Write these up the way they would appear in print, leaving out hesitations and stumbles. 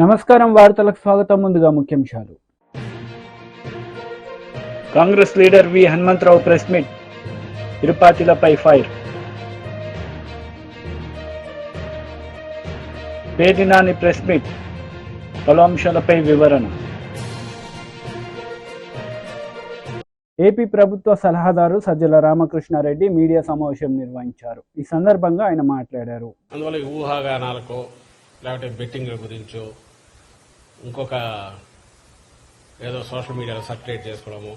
నమస్కారం వార్తలకు స్వాగతం. ముందుగా ముఖ్యాంశాలు. Congress leader V Hanumantha Rao press meet, తిరుపతిలపై ఫైర్. పేర్నినాని ప్రెస్ మీట్, పలు అంశాలపై వివరణ. ఏపీ ప్రభుత్వ సలహాదారు సజ్జల రామకృష్ణారెడ్డి మీడియా సమావేశం నిర్వహించారు. ఈ సందర్భంగా ఆయన మాట్లాడారు. అందువల్ల ఊహాగానాలకో లేకపోతే బెట్టింగ్ గురించో ఇంకొక ఏదో సోషల్ మీడియాలో సర్క్యులేట్ చేసుకోవడము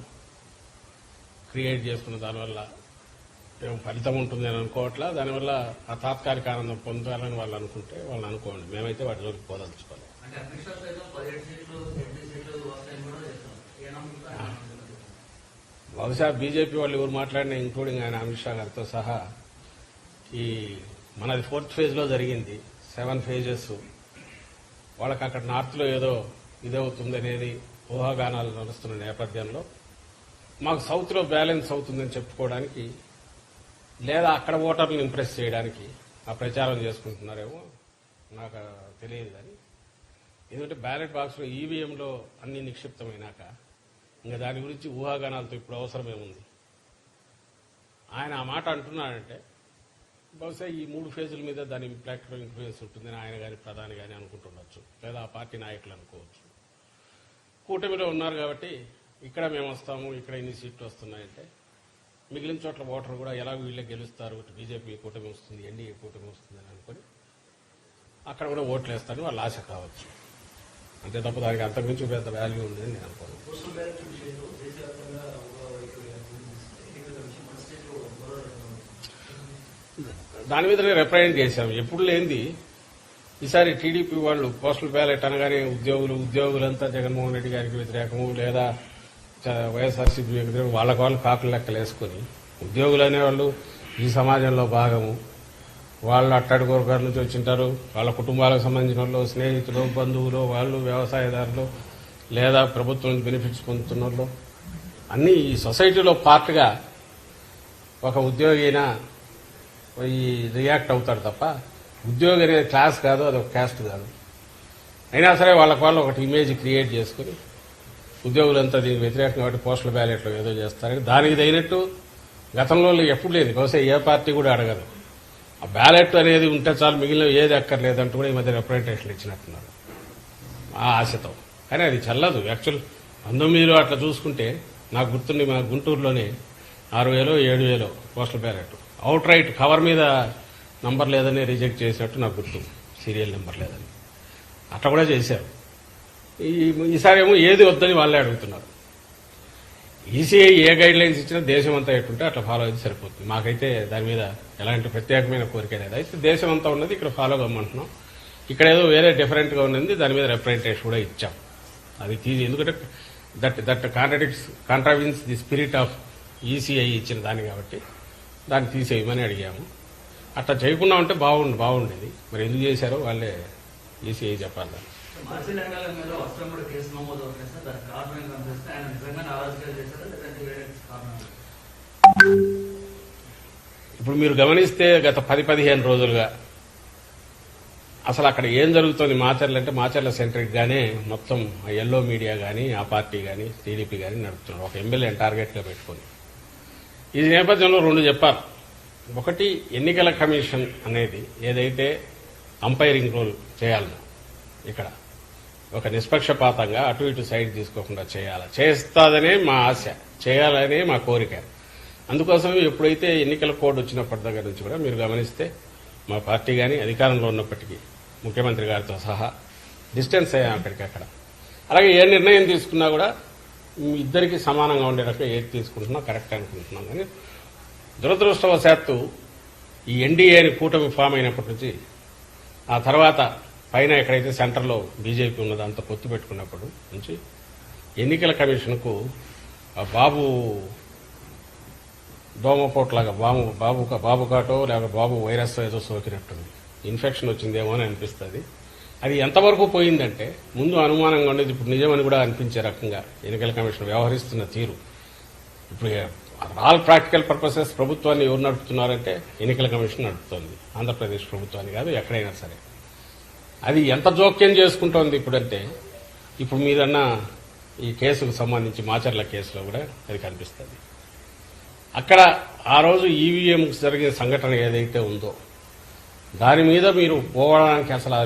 క్రియేట్ చేసుకున్న దానివల్ల ఏం ఫలితం ఉంటుంది అని అనుకోవట్లా. దానివల్ల ఆ తాత్కాలిక ఆనందం పొందాలని వాళ్ళు అనుకుంటే వాళ్ళని అనుకోండి. మేమైతే వాటిలోకి పోదలుచుకోవాలి. బహుశా బీజేపీ వాళ్ళు ఎవరు మాట్లాడినా, ఇంక్లూడింగ్ ఆయన అమిత్ షా గారితో సహా, ఈ మనది 4th phase లో జరిగింది. 7 phases. వాళ్ళకి అక్కడ నార్త్లో ఏదో ఇదవుతుంది అనేది ఊహాగానాలు నడుస్తున్న నేపథ్యంలో మాకు సౌత్లో బ్యాలెన్స్ అవుతుందని చెప్పుకోవడానికి లేదా అక్కడ ఓటర్లను ఇంప్రెస్ చేయడానికి ఆ ప్రచారం చేసుకుంటున్నారేమో నాకు తెలియదు. కానీ ఎందుకంటే బ్యాలెట్ బాక్స్లో ఈవీఎంలో అన్ని నిక్షిప్తమైనాక ఇంకా దాని గురించి ఊహాగానాలతో ఇప్పుడు అవసరమేముంది. ఆయన ఆ మాట అంటున్నాడంటే బహుశా ఈ 3 phases మీద దాని ఇంపాక్ట్ ఇన్ఫ్లుయెన్స్ ఉంటుందని ఆయన కానీ ప్రధాని కానీ అనుకుంటుండొచ్చు, లేదా ఆ పార్టీ నాయకులు అనుకోవచ్చు. కూటమిలో ఉన్నారు కాబట్టి ఇక్కడ మేము వస్తాము, ఇక్కడ ఇన్ని సీట్లు వస్తున్నాయంటే మిగిలిన చోట్ల ఓటర్ కూడా ఎలా వీళ్ళే గెలుస్తారు, బీజేపీ కూటమి వస్తుంది, ఎన్డీఏ కూటమి వస్తుంది అని అనుకుని అక్కడ కూడా ఓట్లు వేస్తారని వాళ్ళ ఆశ కావచ్చు. అంతే తప్ప దానికి అంతకుమించి పెద్ద వాల్యూ ఉందని నేను అనుకోను. దాని మీదనే రిప్రజెంట్ చేశాం. ఎప్పుడు లేనిది ఈసారి టీడీపీ వాళ్ళు పోస్టల్ బ్యాలెట్ అనగానే ఉద్యోగులంతా జగన్మోహన్ రెడ్డి గారికి వ్యతిరేకము, లేదా వైఎస్ఆర్సీపీ వ్యతిరేకం, వాళ్ళ కాకులు లెక్కలు వేసుకుని ఉద్యోగులు అనేవాళ్ళు ఈ సమాజంలో భాగము, వాళ్ళు అట్టడి కోరికల నుంచి వచ్చింటారు, వాళ్ళ కుటుంబాలకు సంబంధించిన వాళ్ళు, స్నేహితులు, బంధువులు, వాళ్ళు వ్యవసాయదారులు, లేదా ప్రభుత్వం నుంచి బెనిఫిట్స్ పొందుతున్న వాళ్ళు అన్నీ ఈ సొసైటీలో పార్ట్గా ఒక ఉద్యోగి అయినా ఈ రియాక్ట్ అవుతాడు తప్ప ఉద్యోగి అనేది క్లాస్ కాదు, అది ఒక క్యాస్ట్ కాదు. అయినా సరే వాళ్ళకి ఒకటి ఇమేజ్ క్రియేట్ చేసుకుని ఉద్యోగులంతా దీనికి వ్యతిరేకంగా కాబట్టి పోస్టల్ బ్యాలెట్లో ఏదో చేస్తారని దానికి తగినట్టు గతంలో ఎప్పుడు లేదు. బహుశా ఏ పార్టీ కూడా అడగదు. ఆ బ్యాలెట్ అనేది ఉంటే చాలు, మిగిలిన ఏది అక్కర్లేదంటూ కూడా ఈ మధ్య రిప్రజెంటేషన్లు ఇచ్చినట్టున్నారు ఆ ఆశతో. కానీ అది చల్లదు. యాక్చువల్ 19 అట్లా చూసుకుంటే నాకు గుర్తుండి మా గుంటూరులోనే 6,000 7,000 postal ballot out right cover మీద నంబర్ లేదని రిజెక్ట్ చేసినట్టు నాకు గుర్తు, సీరియల్ నెంబర్ లేదని. అట్లా కూడా చేశారు. ఈసారి ఏమో ఏది వద్దని వాళ్ళే అడుగుతున్నారు. ఈసీఐ ఏ గైడ్ లైన్స్ ఇచ్చినా దేశం అంతా ఎట్టుంటే అట్లా ఫాలో అయితే సరిపోతుంది. మాకైతే దాని మీద ఎలాంటి ప్రత్యేకమైన కోరిక లేదు. అయితే దేశం అంతా ఉన్నది ఇక్కడ ఫాలో కమ్మంటున్నాం. ఇక్కడ ఏదో వేరే డిఫరెంట్గా ఉన్నది, దాని మీద రిప్రజెంటేషన్ కూడా ఇచ్చాం. అది ఎందుకంటే that కాంట్రావిన్స్ the spirit of ECI ఇచ్చిన దాన్ని కాబట్టి దాన్ని తీసేయమని అడిగాము. అట్లా చేయకుండా ఉంటే బాగుండేది. మరి ఎందుకు చేశారో వాళ్ళే ఈసీఐ చెప్పాలి. ఇప్పుడు మీరు గమనిస్తే గత 10-15 రోజులుగా అసలు అక్కడ ఏం జరుగుతుంది మాచర్ల అంటే మాచర్ల సెంట్రిక్ గానే మొత్తం ఎల్లో మీడియా కానీ ఆ పార్టీ కానీ టీడీపీ కానీ నడుపుతున్నారు, ఒక ఎమ్మెల్యేని టార్గెట్గా పెట్టుకుని. ఈ నేపథ్యంలో 2 చెప్పారు. ఒకటి, ఎన్నికల కమిషన్ అనేది ఏదైతే అంపైరింగ్ రోల్ చేయాలనో ఇక్కడ ఒక నిష్పక్షపాతంగా అటు ఇటు సైడ్ తీసుకోకుండా చేస్తాదనే మా ఆశ, చేయాలనే మా కోరిక. అందుకోసం ఎప్పుడైతే ఎన్నికల కోడ్ వచ్చినప్పటి దగ్గర నుంచి కూడా మీరు గమనిస్తే మా పార్టీ కానీ అధికారంలో ఉన్నప్పటికీ ముఖ్యమంత్రి గారితో సహా డిస్టెన్స్ అయ్యాం అక్కడికక్కడ. అలాగే ఏ నిర్ణయం తీసుకున్నా కూడా ఇద్దరికి సమానంగా ఉండే రకంగా ఏది తీసుకుంటున్నా కరెక్ట్ అనుకుంటున్నాం. కానీ దురదృష్టవశాత్తు ఈ ఎన్డీఏని కూటమి ఫామ్ అయినప్పటి నుంచి ఆ తర్వాత పైన ఎక్కడైతే సెంటర్లో బీజేపీ ఉన్నదో అంత పొత్తు పెట్టుకున్నప్పటి నుంచి ఎన్నికల కమిషన్కు బాబు దోమపోట్లాగా బాబు కాటో లేక బాబు వైరస్ ఏదో సోకినట్టుంది, ఇన్ఫెక్షన్ వచ్చిందేమో అని అనిపిస్తుంది. అది ఎంతవరకు పోయిందంటే ముందు అనుమానంగా ఉండేది, ఇప్పుడు నిజమని కూడా అనిపించే రకంగా ఎన్నికల కమిషన్ వ్యవహరిస్తున్న తీరు. ఇప్పుడు ఆల్ ప్రాక్టికల్ పర్పసెస్ ప్రభుత్వాన్ని ఎవరు నడుపుతున్నారంటే ఎన్నికల కమిషన్ నడుపుతోంది. ఆంధ్రప్రదేశ్ ప్రభుత్వాన్ని కాదు, ఎక్కడైనా సరే. అది ఎంత జోక్యం చేసుకుంటోంది ఇప్పుడంటే ఇప్పుడు మీరన్న ఈ కేసుకు సంబంధించి మాచర్ల కేసులో కూడా అది కనిపిస్తుంది. అక్కడ ఆ రోజు ఈవీఎంకి జరిగిన సంఘటన ఏదైతే ఉందో దాని మీద మీరు పోవడానికి అసలు ఆ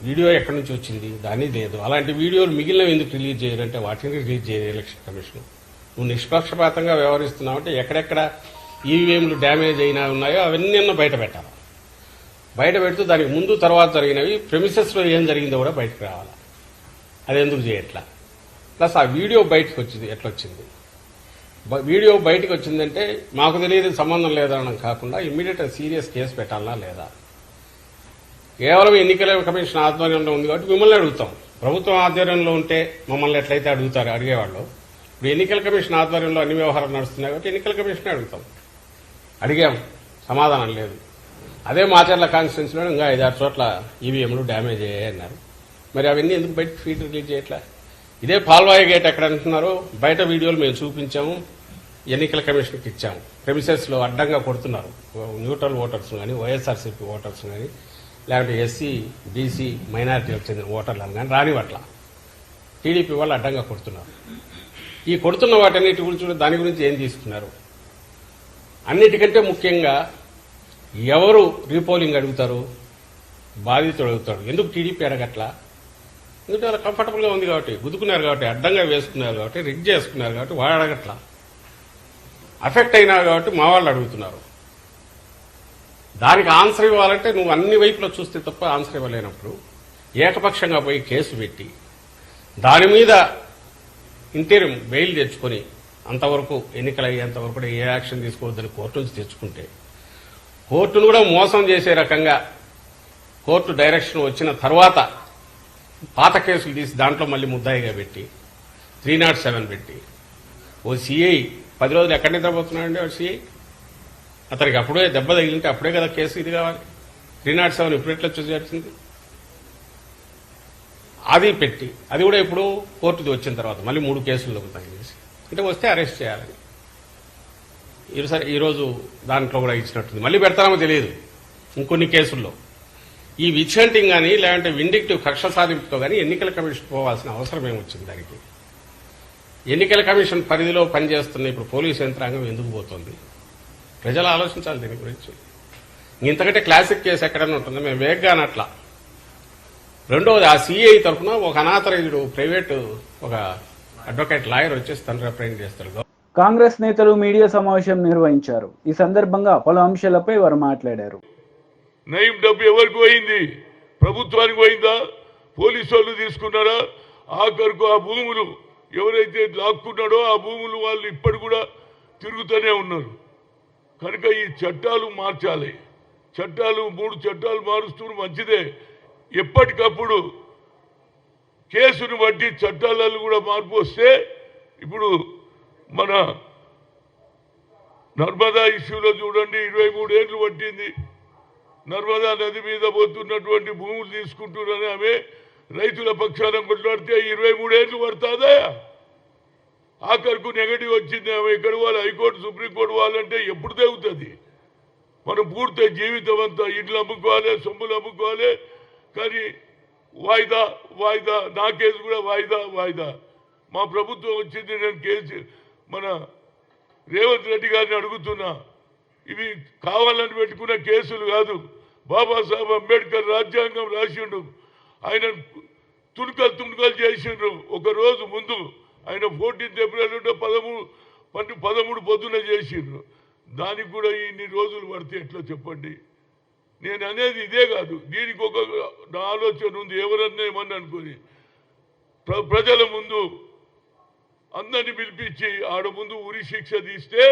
వీడియో ఎక్కడి నుంచి వచ్చింది దాని లేదు. అలాంటి వీడియోలు మిగిలినవి ఎందుకు రిలీజ్ చేయాలంటే వాటిని రిలీజ్ చేయరు ఎలక్షన్ కమిషన్. నువ్వు నిష్పక్షపాతంగా వ్యవహరిస్తున్నావు అంటే ఎక్కడెక్కడ ఈవీఎంలు డ్యామేజ్ అయినా ఉన్నాయో అవన్నీ బయట పెట్టాలి. బయట పెడుతూ దానికి ముందు తర్వాత జరిగినవి ప్రెమిసెస్లో ఏం జరిగిందో కూడా బయటకు రావాలి. అది ఎందుకు చేయట్లా? ప్లస్ ఆ వీడియో బయటకు వచ్చింది ఎట్లొచ్చింది? వీడియో బయటకు వచ్చిందంటే మాకు తెలియదు సంబంధం లేదనడం కాకుండా ఇమ్మీడియట్ సీరియస్ కేసు పెట్టాలనా లేదా? కేవలం ఎన్నికల కమిషన్ ఆధ్వర్యంలో ఉంది కాబట్టి మిమ్మల్ని అడుగుతాం. ప్రభుత్వం ఆధ్వర్యంలో ఉంటే మమ్మల్ని ఎట్లయితే అడుగుతారు అడిగేవాళ్ళు. ఇప్పుడు ఎన్నికల కమిషన్ ఆధ్వర్యంలో అన్ని వ్యవహారాలు నడుస్తున్నాయి కాబట్టి ఎన్నికల కమిషన్ అడుగుతాం. అడిగాం, సమాధానం లేదు. అదే మాచర్ల కాన్స్టిట్యున్సీలో ఇంకా 5-6 చోట్ల ఈవీఎంలు డ్యామేజ్ అయ్యాయి అన్నారు. మరి అవన్నీ ఎందుకు బయట ఫీడ్ రిలీజ్ చేయట్లా? ఇదే పాల్వాయి గేట్ ఎక్కడ అంటున్నారు, బయట వీడియోలు మేము చూపించాము, ఎన్నికల కమిషన్కి ఇచ్చాము. ప్రెమిసెస్లో అడ్డంగా కొడుతున్నారు న్యూట్రల్ ఓటర్స్ కానీ వైఎస్ఆర్సీపీ ఓటర్స్ కానీ లేకపోతే ఎస్సీ బీసీ మైనారిటీలకు చెందిన ఓటర్లను కానీ రానివట్ల టీడీపీ వాళ్ళు అడ్డంగా కొడుతున్నారు. ఈ కొడుతున్న వాటన్నిటి గురించి దాని గురించి ఏం తీసుకున్నారు? అన్నిటికంటే ముఖ్యంగా ఎవరు రీపోలింగ్ అడుగుతారు? బాధితుడు అడుగుతాడు. ఎందుకు టీడీపీ అడగట్లా? ఎందుకంటే వాళ్ళు కంఫర్టబుల్గా ఉంది కాబట్టి, గుద్దుకున్నారు కాబట్టి, అడ్డంగా వేసుకున్నారు కాబట్టి, రిగ్ చేసుకున్నారు కాబట్టి వాడు అడగట్లా. అఫెక్ట్ అయినారు కాబట్టి మా వాళ్ళు అడుగుతున్నారు. దానికి ఆన్సర్ ఇవ్వాలంటే నువ్వు అన్ని వైపులో చూస్తే తప్ప ఆన్సర్ ఇవ్వలేనప్పుడు ఏకపక్షంగా పోయి కేసు పెట్టి దాని మీద ఇంటీరియం బెయిల్ తెచ్చుకొని అంతవరకు ఎన్నికలు అయ్యేంతవరకు కూడా ఏ యాక్షన్ తీసుకోవద్దని కోర్టు నుంచి తెచ్చుకుంటే కోర్టును కూడా మోసం చేసే రకంగా కోర్టు డైరెక్షన్ వచ్చిన తర్వాత పాత కేసులు తీసి దాంట్లో మళ్ళీ ముద్దాయిగా పెట్టి 307 పెట్టి ఓ సిఐ 10 రోజులు ఎక్కడ నిద్రపోతున్నాడండి వాడు సిఐ? అతనికి అప్పుడే దెబ్బ తగిలింటే అప్పుడే కదా కేసు ఇది కావాలి. 307 ఇప్పుడు ఎట్లా చూసి అది పెట్టి అది కూడా ఇప్పుడు కోర్టుది వచ్చిన తర్వాత మళ్ళీ 3 కేసులు తగిలేసి అంటే వస్తే అరెస్ట్ చేయాలని ఈరోజు దాంట్లో కూడా ఇచ్చినట్టుంది. మళ్ళీ పెడతామో తెలియదు ఇంకొన్ని కేసుల్లో. ఈ విచ్హంటింగ్ కానీ లేదంటే విండిక్టివ్ కక్ష సాధింపుతో కానీ ఎన్నికల కమిషన్ పోవాల్సిన అవసరం ఏమొచ్చింది? దానికి ఎన్నికల కమిషన్ పరిధిలో పనిచేస్తున్న ఇప్పుడు పోలీసు యంత్రాంగం ఎందుకు పోతుంది? ప్రజలు ఆలోచించాలి దీని గురించి. ఇంతకంటే క్లాసిక్ కేసు ఎక్కడైనా ఉంటుంది, మేము వేగ్గానే అట్లా. రెండవది ఆ సిఐ తరఫున ఒక అనాథరైజ్డ్ ప్రైవేటు ఒక అడ్వకేట్ లాయర్ వచ్చేసి తను రిప్రజెంట్ చేస్తారు. కాంగ్రెస్ నేతలు మీడియా సమావేశం నిర్వహించారు. ఈ సందర్భంగా పలు అంశాలపై వారు మాట్లాడారు. నయం డబ్బు ఎవరికి పోయింది? ప్రభుత్వానికి పోయిందా? పోలీసు వాళ్ళు తీసుకున్నారా? ఆఖరుకు ఆ భూములు ఎవరైతే లాక్కున్నాడో ఆ భూములు వాళ్ళు ఇప్పటి కూడా తిరుగుతూనే ఉన్నారు. కనుక ఈ చట్టాలు మార్చాలి. చట్టాలు 3 చట్టాలు మారుస్తూ మంచిదే. ఎప్పటికప్పుడు కేసును బట్టి చట్టాలలో కూడా మార్పు వస్తే ఇప్పుడు మన నర్మదా ఇష్యూలో చూడండి 23 ఏళ్ళు పట్టింది. నర్మదా నది మీద పోతున్నటువంటి భూములు తీసుకుంటున్నారని ఆమె రైతుల పక్షాన కొట్లాడితే 23 ఏళ్ళు పడుతుందా? ఆఖరుకు నెగటివ్ వచ్చింది. ఆమె ఎక్కడ వాళ్ళు హైకోర్టు సుప్రీంకోర్టు వాళ్ళంటే ఎప్పుడు తెగుతుంది? మనం పూర్తి జీవితం అంతా ఇండ్లు అమ్ముకోవాలి, సొమ్ములు అమ్ముకోవాలి. కానీ వాయిదా వాయిదా, నా కేసు కూడా వాయిదా వాయిదా. మా ప్రభుత్వం వచ్చింది, నేను కేసు మన రేవంత్ రెడ్డి గారిని అడుగుతున్నా, ఇవి కావాలని పెట్టుకున్న కేసులు కాదు. బాబాసాహెబ్ అంబేద్కర్ రాజ్యాంగం రాసిండు, ఆయన తుణుకలు చేసిండ్రు. ఒక రోజు ముందు ఆయన 14 ఏప్రిల్ 13 పొద్దున చేసిండ్రు. దానికి కూడా ఇన్ని రోజులు పడితే ఎట్లా చెప్పండి? నేను అనేది ఇదే కాదు, దీనికి ఒక నా ఆలోచన ఉంది. ఎవరన్నా ఏమన్నా అనుకుని ప్రజల ముందు అందరిని పిలిపించి ఆడ ముందు ఉరి శిక్ష తీస్తే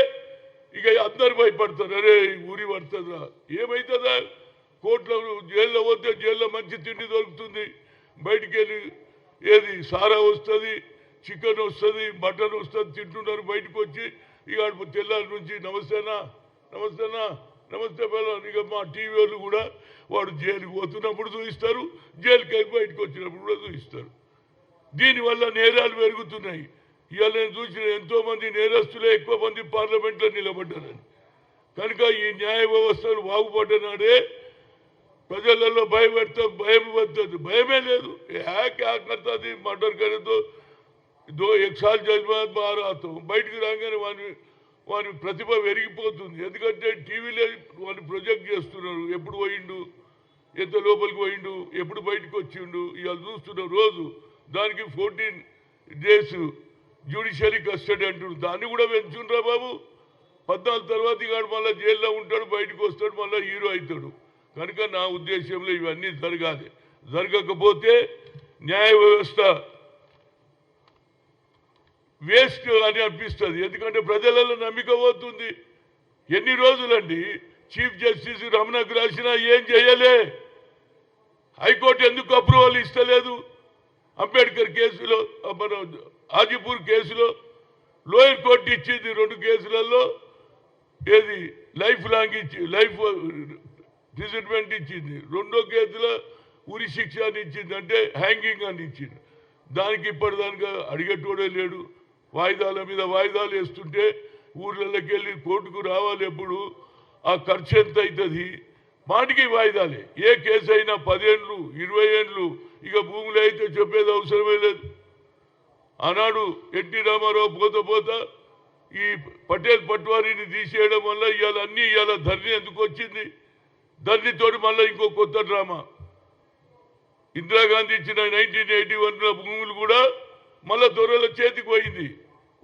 ఇక అందరు భయపడతారు. అరే ఉరి పడుతుందా? ఏమవుతుందా? కోర్టులో జైల్లో పోతే జైల్లో మంచి తిండి దొరుకుతుంది, బయటికి వెళ్ళి ఏది సారా వస్తుంది, చికెన్ వస్తుంది, మటన్ వస్తుంది, తింటున్నారు. బయటకు వచ్చి ఇక తెల్లారి నుంచి నమస్తేనా నమస్తేనా నమస్తే పిల్లలు. ఇక మా టీవీ వాళ్ళు కూడా వాడు జైలుకి పోతున్నప్పుడు చూపిస్తారు, జైలుకి వెళ్ళి బయటకు వచ్చినప్పుడు కూడా చూపిస్తారు. దీనివల్ల నేరాలు పెరుగుతున్నాయి. ఇవాళ నేను చూసిన ఎంతో మంది నేరస్తులే ఎక్కువ మంది పార్లమెంట్లో నిలబడ్డారని. కనుక ఈ న్యాయ వ్యవస్థలు బాగుపడ్డనాడే ప్రజలలో భయపెడతాం, భయం పడుతుంది. భయమే లేదు. హ్యాకర్తుంది మర్డర్ కరేతో 1 साल जेल बाद बाहर आता हूँ. బయటికి రాగానే వాని ప్రతిభ పెరిగిపోతుంది. ఎందుకంటే టీవీలో వాడిని ప్రొజెక్ట్ చేస్తున్నారు. ఎప్పుడు పోయిండు, ఎంత లోపలికి పోయిండు, ఎప్పుడు బయటకు వచ్చిండు, ఇవాళ చూస్తున్నారు రోజు. దానికి 14 days జ్యుడిషియరీ కస్టడీ అంటున్నారు. దాన్ని కూడా పెంచుండ్రా బాబు. 14 తర్వాత ఇవాడు మళ్ళీ జైల్లో ఉంటాడు, బయటకు వస్తాడు, మళ్ళీ హీరో అవుతాడు. కనుక నా ఉద్దేశంలో ఇవన్నీ జరగాలి. జరగకపోతే న్యాయ వ్యవస్థ వేస్ట్ అని అనిపిస్తుంది. ఎందుకంటే ప్రజలలో నమ్మిక పోతుంది. ఎన్ని రోజులండి చీఫ్ జస్టిస్ రమణకు రాసినా ఏం చేయలే. హైకోర్టు ఎందుకు అప్రూవల్ ఇస్తలేదు? అంబేద్కర్ కేసులో, మన హాజీపూర్ కేసులో లోయర్ కోర్టు ఇచ్చింది. 2 కేసులలో ఏది లైఫ్ లాంగ్ ఇచ్చి లైఫ్ ఇంప్రిజన్మెంట్ ఇచ్చింది. 2వ కేసులో ఉరి శిక్ష అని ఇచ్చింది, అంటే హ్యాంగింగ్ అని ఇచ్చింది. దానికి ఇప్పటిదానిగా అడిగేటోడే లేడు. వాయిదాల మీద వాయిదాలు వేస్తుంటే ఊర్లలోకి వెళ్ళి కోర్టుకు రావాలి. ఎప్పుడు ఆ ఖర్చు ఎంత అవుతుంది? మాటికి వాయిదాలే. ఏ కేసు అయినా 10 ఏళ్ళు 20 ఏళ్ళు. ఇక భూములు అయితే చెప్పేది అవసరమే లేదు. ఆనాడు ఎన్టీ రామారావు పోతా ఈ పటేల్ పట్వారీని తీసేయడం వల్ల ఇవాళ ధరణి ఎందుకు వచ్చింది? ధరణితోటి మళ్ళీ ఇంకో కొత్త డ్రామా. ఇందిరాగాంధీ ఇచ్చిన 1981లో భూములు కూడా మళ్ళా దొరల చేతికి పోయింది.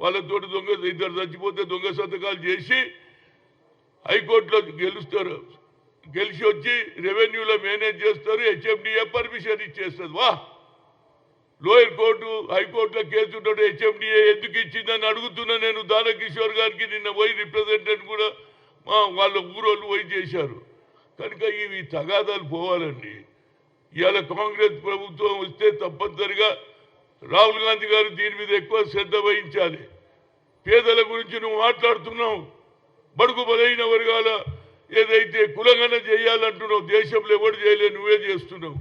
వాళ్ళతోటి ఇద్దరు చచ్చిపోతే దొంగ సంతకాలు చేసి హైకోర్టులో గెలుస్తారు. గెలిచి వచ్చి రెవెన్యూలో మేనేజ్ చేస్తారు. హెచ్ఎండిఏ పర్మిషన్ ఇచ్చేస్తుంది. వా, లోయర్ కోర్టు హైకోర్టులో కేసు ఉంటాడు. హెచ్ఎండిఏ ఎందుకు ఇచ్చిందని అడుగుతున్నా నేను. దానకిషోర్ గారికి నిన్న పోయి రిప్రజెంటేటివ్ కూడా వాళ్ళ ఊరోళ్ళు పోయి చేశారు. కనుక ఇవి తగాదాలు పోవాలండి. ఇవాళ కాంగ్రెస్ ప్రభుత్వం వస్తే తప్పనిసరిగా రాహుల్ గాంధీ గారు దీని మీద ఎక్కువ శ్రద్ధ వహించాలి. పేదల గురించి నువ్వు మాట్లాడుతున్నావు. బడుగు బలైన వర్గాల ఏదైతే కులగణ చేయాలంటున్నావు, దేశంలో ఎవరు చేయలే, నువ్వే చేస్తున్నావు.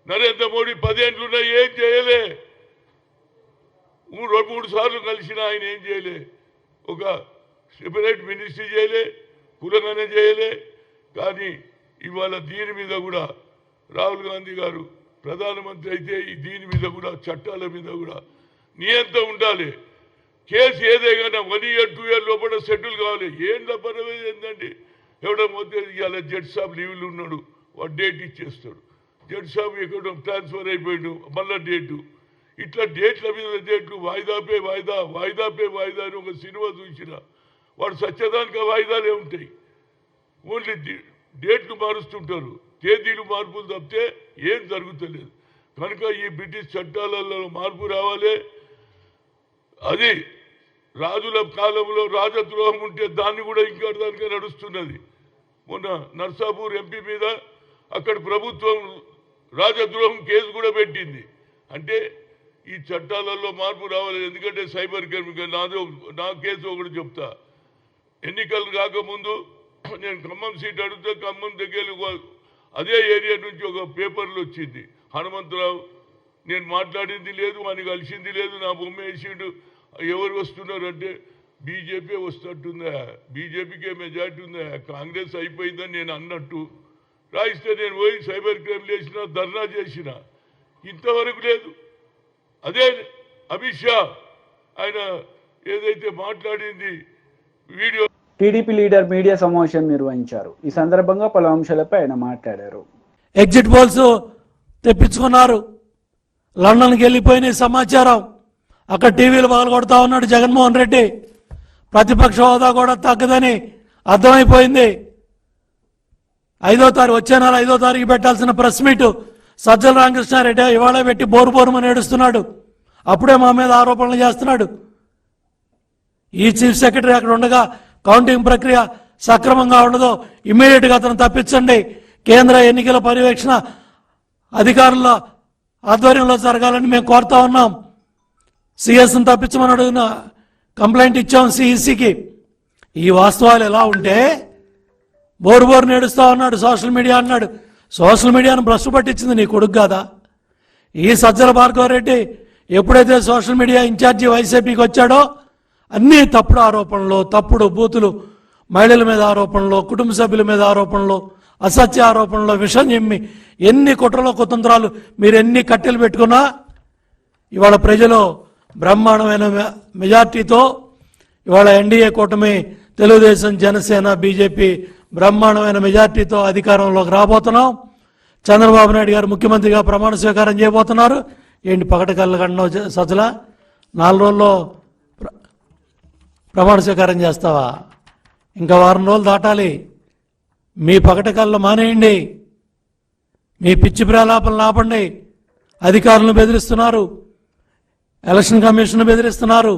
నరేంద్ర మోడీ 10 ఏళ్ళున్నా ఏం చేయలే. 3 సార్లు కలిసిన ఆయన ఏం చేయలే. ఒక సెపరేట్ మినిస్ట్రీ చేయలే, కులగణ చేయలే. కానీ ఇవాళ దీని మీద కూడా రాహుల్ గాంధీ గారు ప్రధానమంత్రి అయితే దీని మీద కూడా చట్టాల మీద కూడా నియంత్రణ ఉండాలి. కేసు ఏదైనా 1 year 2 year లోపల సెటిల్ కావాలి. ఏం డబ్బరమే ఏంటండి? ఎవడో పోతే ఇవాళ జడ్జ్ సాబ్ లీవ్లు ఉన్నాడు, వాడు డేట్ ఇచ్చేస్తాడు. జడ్జ్ సాబ్ ఎక్కడో ట్రాన్స్ఫర్ అయిపోయాడు, మళ్ళీ డేటు. ఇట్లా డేట్ల మీద డేట్లు వాయిదాపే వాయిదా వాయిదాపే వాయిదా అని ఒక సినిమా చూసిన వాడు సత్యదానిక వాయిదాలే ఉంటాయి. ఓన్లీ డేట్లు మారుస్తుంటారు, తేదీలు మార్పులు తప్పితే ఏం జరుగుతలేదు. కనుక ఈ బ్రిటిష్ చట్టాలలో మార్పు రావాలి. అది రాజుల కాలంలో రాజద్రోహం ఉంటే దాన్ని కూడా ఇంకా దానిగా నడుస్తున్నది. మొన్న నర్సాపూర్ ఎంపీ మీద అక్కడ ప్రభుత్వం రాజద్రోహం కేసు కూడా పెట్టింది. అంటే ఈ చట్టాలలో మార్పు రావాలి. ఎందుకంటే సైబర్ క్రైమ్ నా కేసు ఒకటి చెప్తా. ఎన్నికలు కాకముందు నేను ఖమ్మం సీట్ అడిగితే ఖమ్మం దగ్గర అదే ఏరియా నుంచి ఒక పేపర్లు వచ్చింది. హనుమంతరావు నేను మాట్లాడింది లేదు, వాడిని కలిసింది లేదు, నా బొమ్మ వేసిండు. ఎవరు వస్తున్నారు అంటే బీజేపీ వస్తున్నట్టుందా, బీజేపీకే మెజార్టీ ఉందా, కాంగ్రెస్ అయిపోయిందని నేను అన్నట్టు రాయిస్తే నేను పోయి సైబర్ క్రైమ్ చేసిన, ధర్నా చేసిన. ఇంతవరకు లేదు. అదే అమిత్ షా ఆయన ఏదైతే మాట్లాడింది వీడియో. టీడీపీ లీడర్ మీడియా సమావేశం నిర్వహించారు. ఈ సందర్భంగా పలు అంశాలపై ఆయన మాట్లాడారు. Exit polls తెప్పించుకున్నారు. లండన్కి వెళ్ళిపోయిన సమాచారం. అక్కడ టీవీలు పగలగొడతా ఉన్నాడు జగన్మోహన్ రెడ్డి. ప్రతిపక్ష హోదా కూడా తగ్గదని అర్థమైపోయింది. 5వ తారీఖు వచ్చే నెల 5వ తారీఖు పెట్టాల్సిన ప్రెస్ మీట్ సజ్జల రామకృష్ణారెడ్డి ఇవాళ పెట్టి బోరుమని ఏడుస్తున్నాడు. అప్పుడే మా మీద ఆరోపణలు చేస్తున్నాడు. ఈ చీఫ్ సెక్రటరీ అక్కడ ఉండగా కౌంటింగ్ ప్రక్రియ సక్రమంగా ఉండదో ఇమ్మీడియట్గా అతను తప్పించండి. కేంద్ర ఎన్నికల పర్యవేక్షణ అధికారుల ఆధ్వర్యంలో జరగాలని మేము కోరుతా ఉన్నాం. సిఎస్ని తప్పించమని అడిగిన కంప్లైంట్ ఇచ్చాం సిఈసికి. ఈ వాస్తవాలు ఎలా ఉంటే బోరు నేడుస్తా ఉన్నాడు. సోషల్ మీడియా అన్నాడు. సోషల్ మీడియాను భ్రష్టు పట్టించింది నీ కొడుకు కాదా? ఈ సజ్జల భార్గవరెడ్డి ఎప్పుడైతే సోషల్ మీడియా ఇన్ఛార్జి వైసీపీకి వచ్చాడో అన్నీ తప్పుడు ఆరోపణలు, తప్పుడు బూతులు, మహిళల మీద ఆరోపణలు, కుటుంబ సభ్యుల మీద ఆరోపణలు, అసత్య ఆరోపణలో విషం చెమ్మి ఎన్ని కుట్రలో కుతంత్రాలు మీరు ఎన్ని కట్టెలు పెట్టుకున్నా ఇవాళ ప్రజలు బ్రహ్మాండమైన మెజార్టీతో ఇవాళ ఎన్డీఏ కూటమి తెలుగుదేశం జనసేన బీజేపీ బ్రహ్మాండమైన మెజార్టీతో అధికారంలోకి రాబోతున్నాం. చంద్రబాబు నాయుడు గారు ముఖ్యమంత్రిగా ప్రమాణ స్వీకారం చేయబోతున్నారు. ఏంటి పగట కళ్ళగండో సజ్జల 4 రోజుల్లో ప్రమాణ స్వీకారం చేస్తావా? ఇంకా వారం రోజులు దాటాలి. మీ పగట కళ్ళు మానేయండి, మీ పిచ్చి ప్రలాపనలు ఆపండి. అధికారులను బెదిరిస్తున్నారు, ఎలక్షన్ కమిషన్ బెదిరిస్తున్నారు.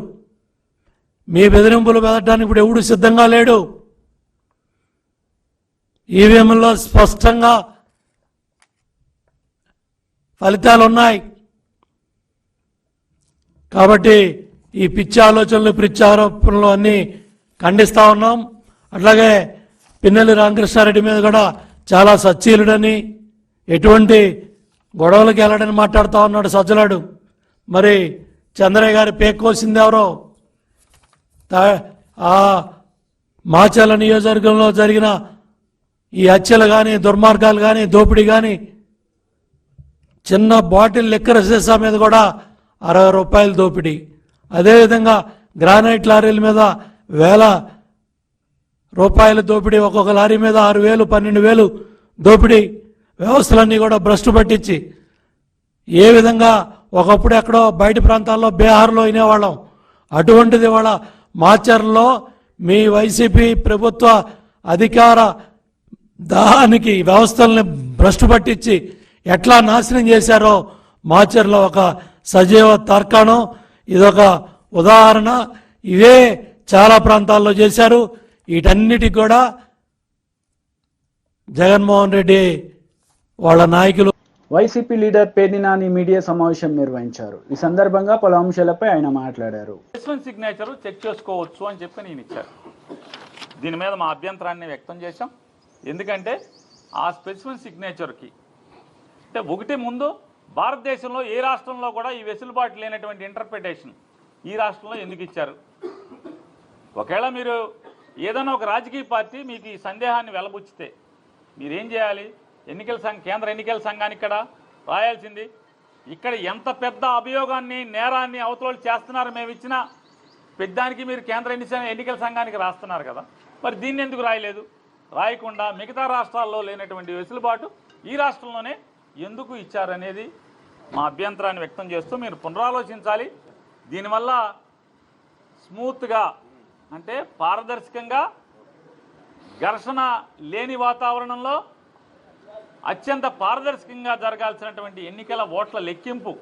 మీ బెదిరింపులు బెదరడానికి ఇప్పుడు ఎవడు సిద్ధంగా లేడు. ఈవీఎంలో స్పష్టంగా ఫలితాలు ఉన్నాయి. కాబట్టి ఈ పిచ్చి ఆలోచనలు పిచ్చి ఆరోపణలు అన్నీ ఖండిస్తూ ఉన్నాం. అట్లాగే పిన్నెల్లి రామకృష్ణారెడ్డి మీద కూడా చాలా సచ్చీలుడని, ఎటువంటి గొడవలకు వెళ్ళడని మాట్లాడుతూ ఉన్నాడు సజ్జలాడు. మరి చంద్రయ్య గారి పేక్కోసింది ఎవరో? ఆ మాచర్ల నియోజకవర్గంలో జరిగిన ఈ హత్యలు కానీ, దుర్మార్గాలు కానీ, దోపిడీ కానీ, చిన్న బాటిల్ లిక్కర్ సీసా మీద కూడా 60 రూపాయలు దోపిడీ. అదేవిధంగా గ్రానైట్ లారీల మీద వేల రూపాయల దోపిడీ, ఒక్కొక్క లారీ మీద 6,000 12,000 దోపిడీ. వ్యవస్థలన్నీ కూడా భ్రష్టు పట్టించి ఏ విధంగా ఒకప్పుడు ఎక్కడో బయట ప్రాంతాల్లో బీహార్లో వినేవాళ్ళం, అటువంటిది వాళ్ళ మాచర్లో మీ వైసీపీ ప్రభుత్వ అధికార దానికి వ్యవస్థల్ని భ్రష్టు పట్టించి ఎట్లా నాశనం చేశారో మాచర్లో ఒక సజీవ తర్కాణం. ఇదొక ఉదాహరణ. ఇవే చాలా ప్రాంతాల్లో చేశారు. వీటన్నిటికి కూడా జగన్మోహన్ రెడ్డి వాళ్ళ నాయకులు. YCP leader Perni Nani media సమావేశం నిర్వహించారు. ఈ సందర్భంగా పలు అంశాలపై ఆయన మాట్లాడారు. సిగ్నేచర్ చెక్ చేసుకోవచ్చు అని చెప్పి నేను ఇచ్చాను. దీని మీద మా అభ్యంతరాన్ని వ్యక్తం చేశాం. ఎందుకంటే ఆ స్పెసిఫిక్ సిగ్నేచర్కి అంటే ఒకటి ముందు భారతదేశంలో ఏ రాష్ట్రంలో కూడా ఈ వెసులుబాటు లేనటువంటి ఇంటర్ప్రిటేషన్ ఈ రాష్ట్రంలో ఎందుకు ఇచ్చారు? ఒకవేళ మీరు ఏదైనా ఒక రాజకీయ పార్టీ మీకు ఈ సందేహాన్ని వెలబుచ్చితే మీరేం చేయాలి? కేంద్ర ఎన్నికల సంఘానికి ఇక్కడ రాయాల్సింది. ఇక్కడ ఎంత పెద్ద అభియోగాన్ని, నేరాన్ని అవతల చేస్తున్నారు మేము ఇచ్చిన పెద్దానికి మీరు కేంద్ర ఎన్నికల సంఘానికి రాస్తున్నారు కదా, మరి దీన్ని ఎందుకు రాయలేదు? రాయకుండా మిగతా రాష్ట్రాల్లో లేనటువంటి వెసులుబాటు ఈ రాష్ట్రంలోనే ఎందుకు ఇచ్చారనేది మా అభ్యంతరాన్ని వ్యక్తం చేస్తూ మీరు పునరాలోచించాలి. దీనివల్ల స్మూత్గా అంటే పారదర్శకంగా ఘర్షణ లేని వాతావరణంలో అత్యంత పారదర్శకంగా జరగాల్సినటువంటి ఎన్నికల ఓట్ల లెక్కింపు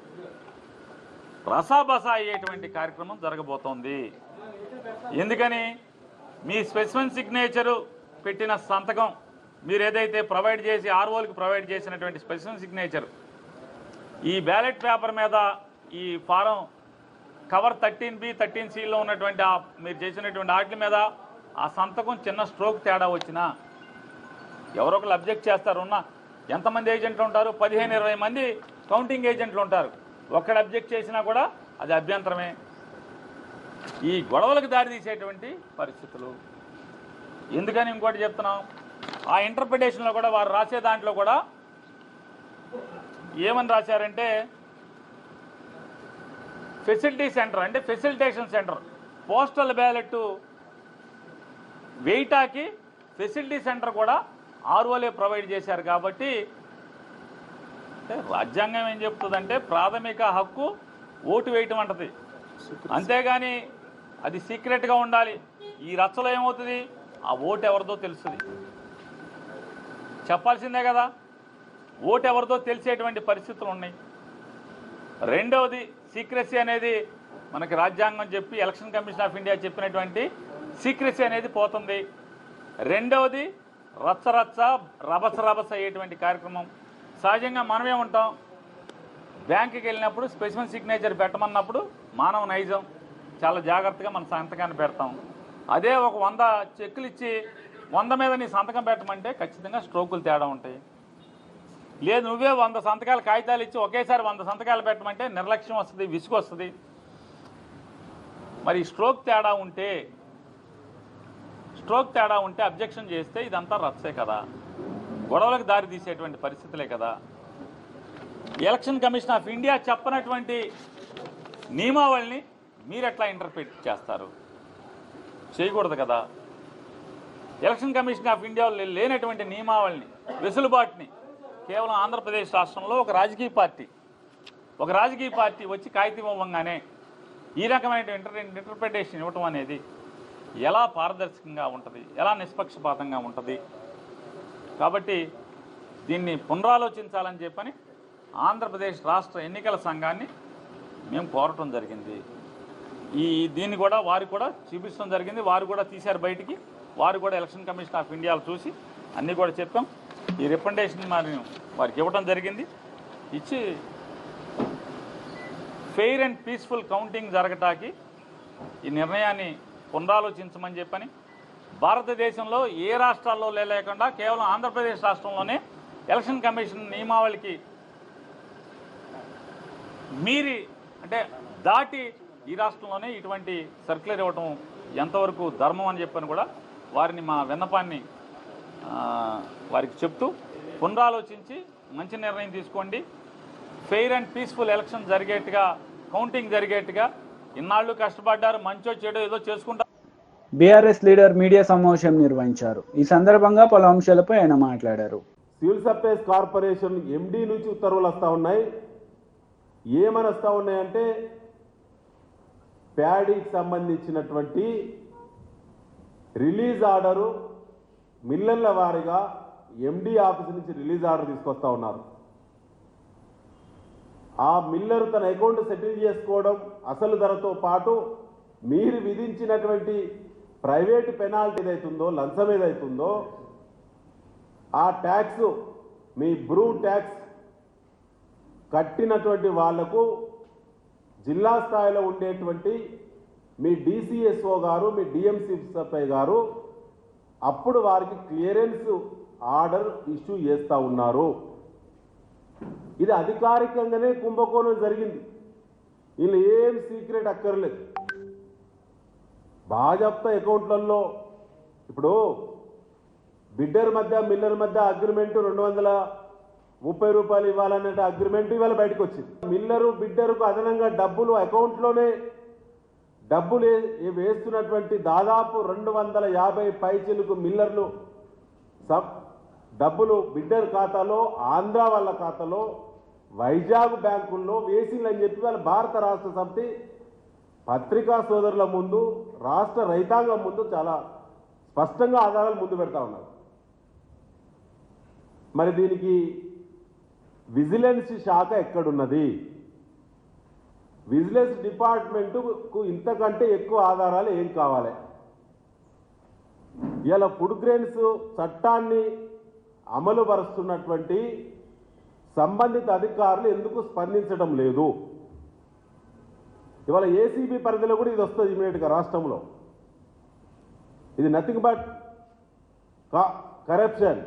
రసాబసా అయ్యేటువంటి కార్యక్రమం జరగబోతోంది. ఎందుకని మీ స్పెసిఫిక్ సిగ్నేచరు పెట్టిన సంతకం మీరు ఏదైతే ప్రొవైడ్ చేసి ఆర్ఓలకు ప్రొవైడ్ చేసినటువంటి స్పెసిఫిక్ సిగ్నేచర్ ఈ బ్యాలెట్ పేపర్ మీద ఈ ఫారం కవర్ 13B 13Cలో ఉన్నటువంటి మీరు చేసినటువంటి వాటి మీద ఆ సంతకం చిన్న స్ట్రోక్ తేడా వచ్చినా ఎవరో ఒకరు అబ్జెక్ట్ చేస్తారు. ఎంతమంది ఏజెంట్లు ఉంటారు? 15-20 మంది కౌంటింగ్ ఏజెంట్లు ఉంటారు. ఒక్కడు అబ్జెక్ట్ చేసినా కూడా అది అభ్యంతరమే. ఈ గొడవలకు దారితీసేటువంటి పరిస్థితులు. ఎందుకని ఇంకోటి చెప్తున్నాం, ఆ ఇంటర్ప్రిటేషన్లో కూడా వారు రాసే దాంట్లో కూడా ఏమని రాశారంటే ఫెసిలిటీ సెంటర్ అంటే ఫెసిలిటేషన్ సెంటర్. పోస్టల్ బ్యాలెట్ వేయటాకి ఫెసిలిటీ సెంటర్ కూడా ఆర్ఓలే ప్రొవైడ్ చేశారు. కాబట్టి రాజ్యాంగం ఏం చెప్తుందంటే ప్రాథమిక హక్కు ఓటు వేయటం అంటది, అంతేగాని అది సీక్రెట్గా ఉండాలి. ఈ రచ్చలో ఏమవుతుంది, ఆ ఓటు ఎవరిదో తెలుస్తుంది, చెప్పాల్సిందే కదా. ఓటు ఎవరిదో తెలిసేటువంటి పరిస్థితులు ఉన్నాయి. రెండవది సీక్రెసీ అనేది మనకి రాజ్యాంగం చెప్పి ఎలక్షన్ కమిషన్ ఆఫ్ ఇండియా చెప్పినటువంటి సీక్రెసీ అనేది పోతుంది. రెండవది రచ్చరచ్చ రభస అయ్యేటువంటి కార్యక్రమం. సహజంగా మనమే ఉంటాం, బ్యాంకుకి వెళ్ళినప్పుడు స్పెసిఫిక్ సిగ్నేచర్ పెట్టమన్నప్పుడు మానవ నైజం చాలా జాగ్రత్తగా మన సంతకాన్ని పెడతాం. అదే ఒక 100 చెక్కులు ఇచ్చి 100 మీద నీ సంతకం పెట్టమంటే ఖచ్చితంగా స్ట్రోకులు తేడా ఉంటాయి. లేదు నువ్వే 100 సంతకాలు కాగితాలు ఇచ్చి ఒకేసారి 100 సంతకాలు పెట్టమంటే నిర్లక్ష్యం వస్తుంది, విసుగు వస్తుంది. మరి స్ట్రోక్ తేడా ఉంటే అబ్జెక్షన్ చేస్తే ఇదంతా రచ్చే కదా. గొడవలకు దారి తీసేటువంటి పరిస్థితులే కదా. ఎలక్షన్ కమిషన్ ఆఫ్ ఇండియా చెప్పనటువంటి నియమావళిని మీరు ఎట్లా ఇంటర్ప్రిట్ చేస్తారు? చేయకూడదు కదా. ఎలక్షన్ కమిషన్ ఆఫ్ ఇండియా లేనటువంటి నియమావళిని, వెసులుబాటుని కేవలం ఆంధ్రప్రదేశ్ రాష్ట్రంలో ఒక రాజకీయ పార్టీ వచ్చి కాగితం ఇవ్వగానే ఈ రకమైన ఇంటర్ప్రిటేషన్ ఇవ్వటం అనేది ఎలా పారదర్శకంగా ఉంటుంది, ఎలా నిష్పక్షపాతంగా ఉంటుంది? కాబట్టి దీన్ని పునరాలోచించాలని చెప్పని ఆంధ్రప్రదేశ్ రాష్ట్ర ఎన్నికల సంఘాన్ని మేము కోరటం జరిగింది. దీన్ని కూడా వారు కూడా చూపించడం జరిగింది. వారు కూడా తీశారు బయటికి. వారు కూడా ఎలక్షన్ కమిషన్ ఆఫ్ ఇండియాలో చూసి అన్నీ కూడా చెప్పాం. ఈ రికమెండేషన్ మనం వారికి ఇవ్వడం జరిగింది. ఇచ్చి ఫెయిర్ అండ్ పీస్ఫుల్ కౌంటింగ్ జరగటానికి ఈ నిర్ణయాన్ని పునరాలోచించమని చెప్పని, భారతదేశంలో ఏ రాష్ట్రాల్లో లేకుండా కేవలం ఆంధ్రప్రదేశ్ రాష్ట్రంలోనే ఎలక్షన్ కమిషన్ నియమావళికి మీరి అంటే దాటి ఈ రాష్ట్రంలోనే ఇటువంటి సర్క్యులర్ ఇవ్వటం ఎంతవరకు ధర్మం అని చెప్పని కూడా వారిని మా విన్నపాన్ని వారికి చెప్తూ పునరాలోచించి మంచి నిర్ణయం తీసుకోండి. ఫెయిర్ అండ్ పీస్ఫుల్ ఎలక్షన్ జరిగేట్టుగా, కౌంటింగ్ జరిగేట్టుగా ఇన్నాళ్ళు కష్టపడ్డారు, మంచో చెడో ఏదో చేసుకుంటారు. బీఆర్ఎస్ లీడర్ మీడియా సమావేశం నిర్వహించారు. ఈ సందర్భంగా పలు అంశాలపై ఆయన మాట్లాడారు. సివిల్ సప్లైస్ కార్పొరేషన్ ఎండి నుంచి ఉత్తర్వులు వస్తూ ఉన్నాయి. ఏమని వస్తూ ఉన్నాయంటే ప్యాడీకి సంబంధించినటువంటి రిలీజ్ ఆర్డరు మిల్లర్ల వారీగా ఎండి ఆఫీస్ నుంచి రిలీజ్ ఆర్డర్ తీసుకొస్తా ఉన్నారు. ఆ మిల్లర్ తన అకౌంట్ సెటిల్ చేసుకోవడం, అసలు ధరతో పాటు మీరు విధించినటువంటి ప్రైవేట్ పెనాల్టీ ఏదైతుందో, లంచం ఏదైతుందో ఆ ట్యాక్స్, మీ బ్రూ ట్యాక్స్ కట్టినటువంటి వాళ్లకు జిల్లా స్థాయిలో ఉండేటువంటి మీ డిసిఎస్ఓ గారు, మీ డిఎంసిఎస్ఐ గారు అప్పుడు వారికి క్లియరెన్స్ ఆర్డర్ ఇష్యూ చేస్తూ ఉన్నారు. ఇది అధికారికంగానే కుంభకోణం జరిగింది. వీళ్ళు ఏం సీక్రెట్ అక్కర్లేదు. భాజపా అకౌంట్లలో ఇప్పుడు బిడ్డర్ మధ్య మిల్లర్ మధ్య అగ్రిమెంట్ 230 రూపాయలు ఇవ్వాలనే అగ్రిమెంట్ ఇవాళ బయటకు వచ్చింది. మిల్లరు బిడ్డరుకు అదనంగా డబ్బులు అకౌంట్లోనే డబ్బులు వేస్తున్నటువంటి దాదాపు 250 పైచిలకు మిల్లర్లు డబ్బులు బిడ్డర్ ఖాతాలో, ఆంధ్ర వాళ్ళ ఖాతాలో, వైజాగ్ బ్యాంకుల్లో వేసిందని చెప్పి వాళ్ళ భారత రాష్ట్ర సమితి పత్రికా సోదరుల ముందు, రాష్ట్ర రైతాంగం ముందు చాలా స్పష్టంగా ఆధారాలు ముందు పెడతా ఉన్నారు. మరి దీనికి విజిలెన్స్ శాఖ ఎక్కడున్నది? విజిలెన్స్ డిపార్ట్మెంటుకు ఇంతకంటే ఎక్కువ ఆధారాలు ఏం కావాలి? ఇలా ఫుడ్ గ్రెయిన్స్ చట్టాన్ని అమలు పరుస్తున్నటువంటి సంబంధిత అధికారులు ఎందుకు స్పందించడం లేదు? ఇవాళ ఏసీబీ పరిధిలో కూడా ఇది వస్తుంది ఇమీడియట్గా రాష్ట్రంలో. ఇది nothing but corruption,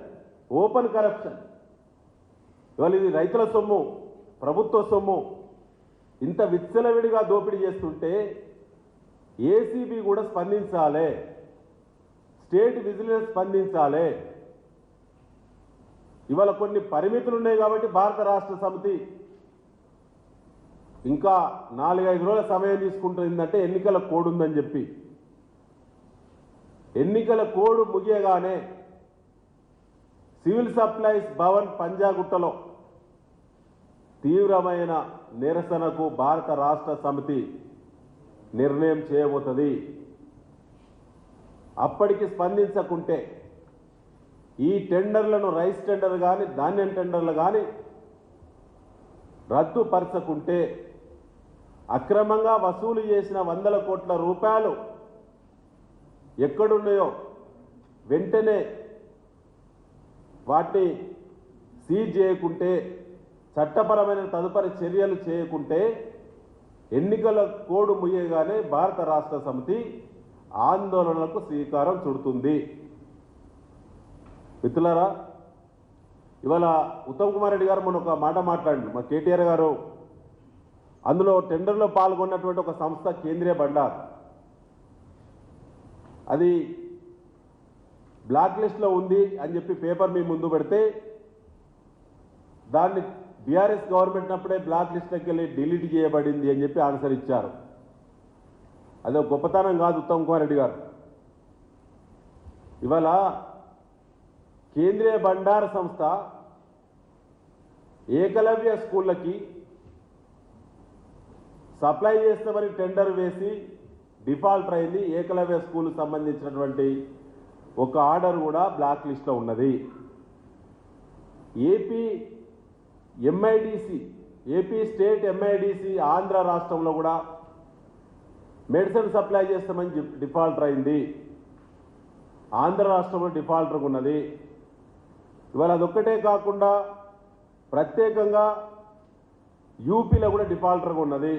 open corruption. ఇవాళ ఇది రైతుల సొమ్ము, ప్రభుత్వ సొమ్ము ఇంత విచ్చలవిడిగా దోపిడీ చేస్తుంటే ఏసీబీ కూడా స్పందించాలి, స్టేట్ విజిలెన్స్ స్పందించాలి. ఇవాళ కొన్ని పరిమితులు ఉన్నాయి కాబట్టి భారత రాష్ట్ర సమితి ఇంకా 4-5 రోజుల సమయం తీసుకుంటుందంటే ఎన్నికల కోడ్ ఉందని చెప్పి. ఎన్నికల కోడ్ ముగియగానే సివిల్ సప్లైస్ భవన్ పంజాగుట్టలో తీవ్రమైన నిరసనకు భారత రాష్ట్ర సమితి నిర్ణయం చేయబోతుంది. అప్పటికి స్పందించకుంటే ఈ టెండర్లను, రైస్ టెండర్ కానీ ధాన్యం టెండర్లు కానీ రద్దుపరచకుంటే, అక్రమంగా వసూలు చేసిన 100 కోట్ల రూపాయలు ఎక్కడున్నాయో వెంటనే వాటిని సీజ్ చేయకుంటే, చట్టపరమైన తదుపరి చర్యలు చేయకుంటే ఎన్నికల కోడ్ ముయ్యగానే భారత రాష్ట్ర సమితి ఆందోళనలకు శ్రీకారం చుడుతుంది. మిత్రులారా, ఇవాళ ఉత్తమ్ కుమార్ రెడ్డి గారు మొన్న ఒక మాట మాట్లాడండి. మా కేటీఆర్ గారు అందులో టెండర్లో పాల్గొన్నటువంటి ఒక సంస్థ కేంద్రీయ బండార్, అది బ్లాక్ లిస్ట్లో ఉంది అని చెప్పి పేపర్ మీ ముందు పెడితే దాన్ని బీఆర్ఎస్ గవర్నమెంట్ అప్పుడే బ్లాక్ లిస్ట్లోకి వెళ్ళి డిలీట్ చేయబడింది అని చెప్పి ఆన్సర్ ఇచ్చారు. అదే గొప్పతనం కాదు ఉత్తమ్ కుమార్ రెడ్డి గారు. ఇవాళ కేంద్రీయ బండార సంస్థ ఏకలవ్య స్కూళ్ళకి సప్లై చేస్తామని టెండర్ వేసి డిఫాల్ట్ అయింది. ఏకలవ్య స్కూల్ సంబంధించినటువంటి ఒక ఆర్డర్ కూడా బ్లాక్ లిస్ట్లో ఉన్నది. ఏపీ స్టేట్ ఎంఐడిసి ఆంధ్ర రాష్ట్రంలో కూడా మెడిసిన్ సప్లై చేస్తామని డిఫాల్టర్ అయింది. ఆంధ్ర రాష్ట్రంలో డిఫాల్టర్ ఉన్నది. ఇవాళ అదొక్కటే కాకుండా ప్రత్యేకంగా యూపీలో కూడా డిఫాల్టర్గా ఉన్నది,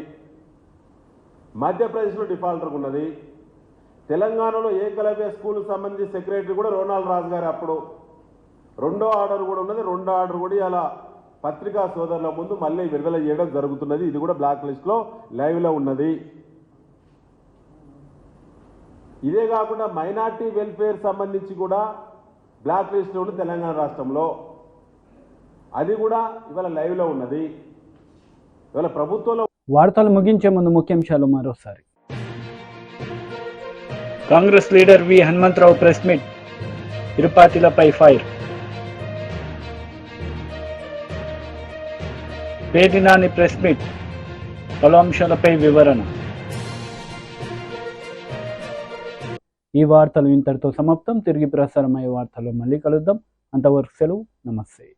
మధ్యప్రదేశ్లో డిఫాల్టర్గా ఉన్నది. తెలంగాణలో ఏకలవ్య స్కూల్ సంబంధించి సెక్రటరీ కూడా రోనాల్డ్ రాజు గారు అప్పుడు రెండో ఆర్డర్ కూడా ఉన్నది. రెండో ఆర్డర్ కూడా ఇలా పత్రికా సోదరుల ముందు మళ్ళీ విడుదల చేయడం జరుగుతున్నది. ఇది కూడా బ్లాక్ లిస్ట్లో లైవ్లో ఉన్నది. ఇదే కాకుండా మైనార్టీ వెల్ఫేర్ సంబంధించి కూడా బ్లాక్ లిస్ట్లో ఉంది తెలంగాణ రాష్ట్రంలో. అది కూడా ఇవాళ లైవ్లో ఉన్నది. ఇవాళ ప్రభుత్వంలో వార్తలు ముగించే ముందు ముఖ్యాంశాలు మరోసారి. Congress leader V Hanumantha Rao press meet, తిరుపతిలపై ఫైర్. పేర్నినాని ప్రెస్ మీట్, పలు అంశాలపై వివరణ. ఈ వార్తలు ఇంతటితో సమాప్తం. తిరిగి ప్రసారమయ్యే వార్తల్లో మళ్ళీ కలుద్దాం. అంతవరకు సెలవు. నమస్తే.